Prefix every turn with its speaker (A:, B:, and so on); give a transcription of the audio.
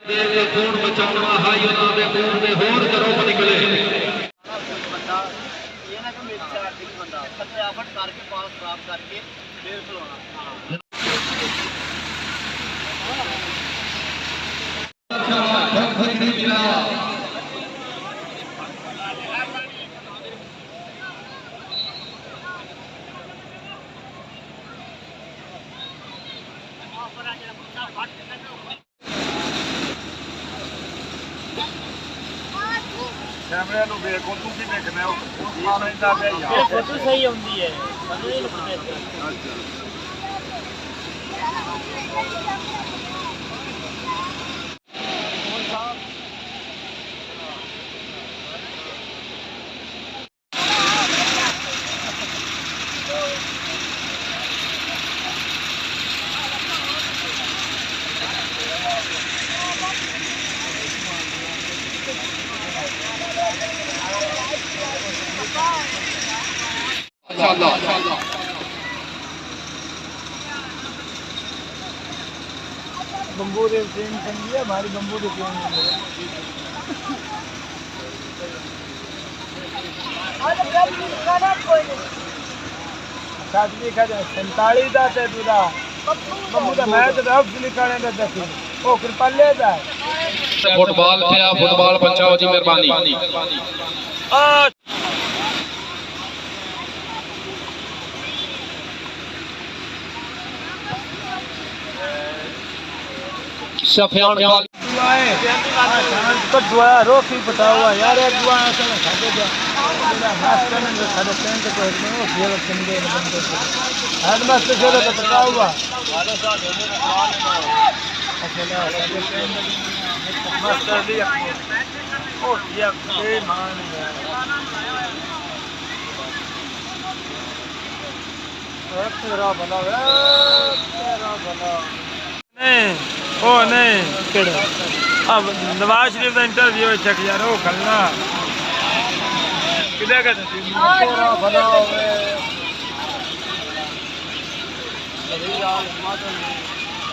A: खून बचाना हाई उन्होंने खून के होर घरों निकले
B: बंदा ये ना कि मेरे से आर्थिक बंदा फटाफट करके पास खराब करके फिर खिलाना
C: कैमरे ਨੂੰ ਵੇਖੋ ਤੂੰ ਕੀ ਵੇਖਣਾ ਉਹ ਪੈਂਦਾ ਪਿਆ ਯਾਰ
B: ਇਹ ਫੋਟੋ ਸਹੀ ਆਉਂਦੀ ਹੈ ਸਾਨੂੰ ਨਹੀਂ ਲੱਗਦਾ
C: ਅੱਛਾ
B: बम्बू दे ट्रेन चंगी है हमारी बम्बू दे ट्रेन साथ लिखा जाए 47 ਦਾ ਤੇ ਦੂਦਾ ਬੰਬੂ ਦਾ ਮੈਚ ਦਾ ਹਫ ਲਿਖਾਣੇ ਦਾ ਦੇਖੀ ਉਹ ਫਿਰ ਪੱਲੇ ਦਾ
A: फुटबॉल पे आप फुटबॉल बचाओ जी मेहरबानी सफियान
B: तो दुआ रोकी पता हुआ यार एक दुआ ऐसा ना खाते जा मेरा मास्टर ने जो सारे पेन को नहीं वो खेल समझे बंदे को हेड मास्टर से तो पता हुआ अकेला सारे पेन मास्टर लिया ओ ये बेईमान है तेरा भला नहीं ओ नहीं केड़ा अब नवाज शरीफ का इंटरव्यू है चेक यार वो करना किधर का तेरा भला होवे